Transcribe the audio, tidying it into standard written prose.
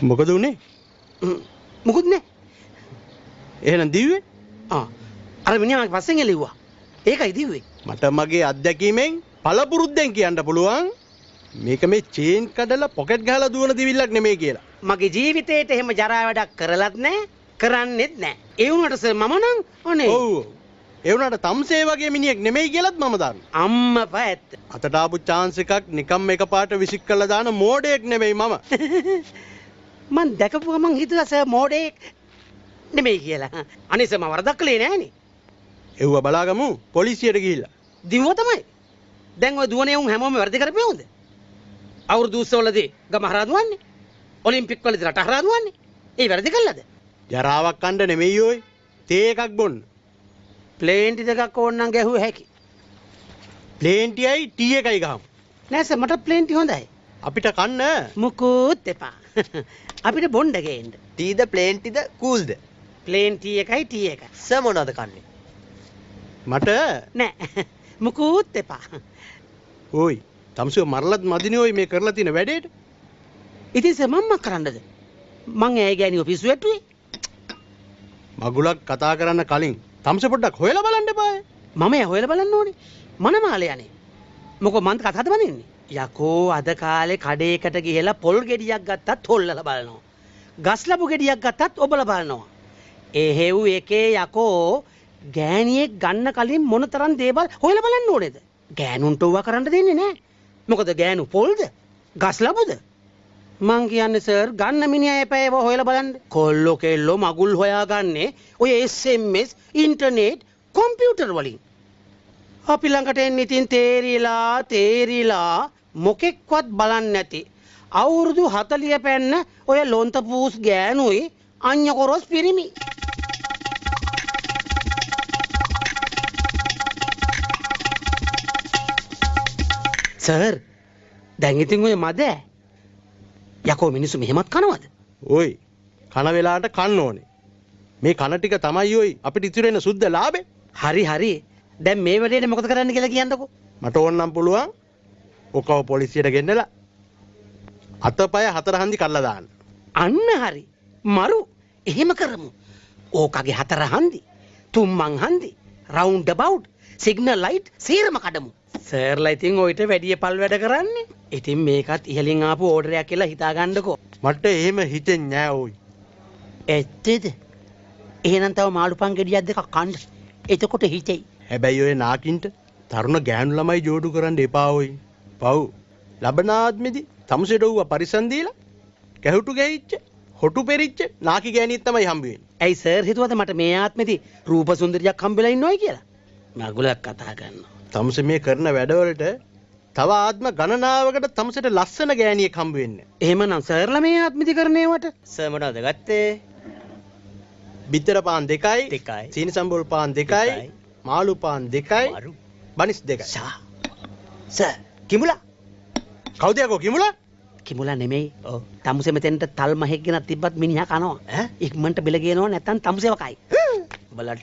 මොකද උනේ? මොකුත් නෑ. එහෙනම් දිව්වේ? අර මිනිහා මගේ පස්සෙන් එළිව්වා. ඒකයි දිව්වේ. මට මගේ අත්දැකීමෙන් පළපුරුද්දෙන් කියන්න පුළුවන් මේක මේ චේන් කඩලා පොකට් ගහලා දුවන දිවිල්ලක් නෙමෙයි කියලා. මගේ ජීවිතේට එහෙම ජරා වැඩක් කරලත් නෑ, කරන්නෙත් නෑ. ඒ වුණාට සර් මම නම් අනේ. ඔව්. ඒ වුණාට තම්සේ වගේ මිනිහෙක් නෙමෙයි කියලාත් මම දන්නවා. අම්මපා ඇත්ත. අතට ආපු chance එකක් නිකම් එකපාරට විසික් කරලා දාන මෝඩයෙක් නෙමෙයි මම. මං දැකපු ගමන් හිතුවා සර් මෝඩයෙක් නෙමෙයි කියලා. අනේ සර් මම වරදක් කළේ නෑනේ. එව්ව බලාගමු පොලිසියට ගිහිල්ලා. දිව්ව තමයි. දැන් ඔය දුවනේ උන් හැමෝම වැරදි කරපෙවුද? අවුරුදු උත්සවවලදී ගම හරහදුවන්නේ. ඔලිම්පික් වලදී රට හරහදුවන්නේ. ඒ වැරදි කළාද? ජරාවක් කන්න නෙමෙයි ඔය. තේ එකක් බොන්න. ප්ලේන්ටි දෙකක් ඕන නම් ගැහුව හැකි. ප්ලේන්ටියයි ටී එකයි ගහමු. නෑ සර් මට ප්ලේන්ටි හොඳයි. අපිට කන්න මුකුත් එපා. අපිට බොණ්ඩ ගේන්න. ටීද ප්ලේන්ටිද කූල්ද? ප්ලේන්ටි එකයි ටී එකයි. සර් මොනවද කන්නේ? මට නෑ මුකුත් එපා. ඕයි තම්සිව මරලත් මදිනේ ඔය මේ කරලා තියෙන වැඩේට. ඉතින් සර් මම කරන්නද? මං ඇයි ගෑණිව පිස්සු වැටුවේ? මගුලක් කතා කරන්න කලින් තම්ස පොඩ්ඩක් හොයලා බලන්න එපාය. මම එයා හොයලා බලන්න ඕනේ. මනමාලේ යන්නේ. මොකෝ මන්ද කතාවද බනින්නේ? යකෝ අද කාලේ කඩේකට ගිහලා පොල් ගෙඩියක් ගත්තත් හොල්ලලා බලනවා. ගස් ලැබු ගෙඩියක් ගත්තත් ඔබලා බලනවා. එහෙව් එකේ යකෝ ගෑණියෙක් ගන්න කලින් මොනතරම් දේවල් හොයලා බලන්න ඕනේද? ගෑනුන්ට ඕවා කරන්න දෙන්නේ නැහැ. මොකද ගෑනු පොල්ද? ගස් ලැබුද? මං කියන්නේ සර් ගන්න මිනිහා එපා ඒව හොයලා බලන්න. කොල්ලෝ කෙල්ලෝ මගුල් හොයාගන්නේ ඔය SMS ඉන්ටර්නෙට් කම්පියුටර් වලින්. අපි ළඟට එන්න ඉතින් තේරිලා මොකෙක්වත් බලන්නේ නැති අවුරුදු 40 පෙන්න ඔය ලොන්ත පූස් ගෑනුයි අඤ්ඤකොරොස් පිරිමි. සර් දැන් ඉතින් ඔය මද යකෝ මිනිස්සු මෙහෙමත් කනවද? ඕයි කන වෙලාවට කන්න ඕනේ. මේ කන ටික තමයි ඔයි අපිට ඉතුරු වෙන සුද්ධ ලාභේ. හරි. දැන් මේ වැඩේට මොකද කරන්න කියලා කියන්නකෝ. මට ඕන නම් පුළුවන් ඔකව පොලිසියට ගෙන්නලා අතපය හතර හන්දි කල්ලා දාන්න. අන්න හරි. මරු. එහෙම කරමු. ඕකගේ හතර හන්දි, තුම්මන් හන්දි, රවුන්ඩ් අබවුට්, සිග්නල් ලයිට් සීරම කඩමු. සර්ලා ඉතින් ඔයිට වැඩි පල් වැඩ කරන්නේ. ඉතින් මේකත් ඉහලින් ආපු ඕඩරයක් කියලා හිතා ගන්නකෝ. මට එහෙම හිතෙන්නේ නෑ ඕයි. ඇත්තද? එහෙනම් තව මාළුපන් ගෙඩියක් දෙකක් කන්න. එතකොට හිතෙයි. හැබැයි ඔය නාකින්ට තරුණ ගෑනු ළමයි ජෝඩු කරන්න එපා ඕයි. පව්. ලබනාත්මෙදි තමුසෙට ඌව පරිසම් දීලා කැහුටු ගෑවිච්ච, හොටු පෙරිච්ච නාකි ගෑණියෙක් තමයි හම්බ වෙන්නේ. ඇයි සර් හිතුවද මට මේ ආත්මෙදි රූප සුන්දරියක් හම්බෙලා ඉන්නවයි කියලා? මගුලක් කතා කරනවා. තමුසේ මේ කරන වැඩවලට තව ආත්ම ගණනාවකට තමුසෙට ලස්සන ගෑණියෙක් හම්බ වෙන්නේ. එහෙමනම් සර්ලා මේ ආත්මෙදි කරනේවට සර් මොනවද ගත්තේ? බිත්තර පාන් 2යි, දෙකයි. සීනි සම්බෝල් පාන් 2යි, මාළු පාන් 2යි, මරු. බනිස් 2යි. සර් කිමුලා කවුද යකෝ කිමුලා? කිමුලා නෙමෙයි. ඔව්. තමුසේ මෙතෙන්ට තල් මහෙක් ගෙනත් තිබ්බත් මිනිහා කනවා. ඉක්මනට බෙල ගේනවා නැත්තම් තමුසේව කයි. බලන්න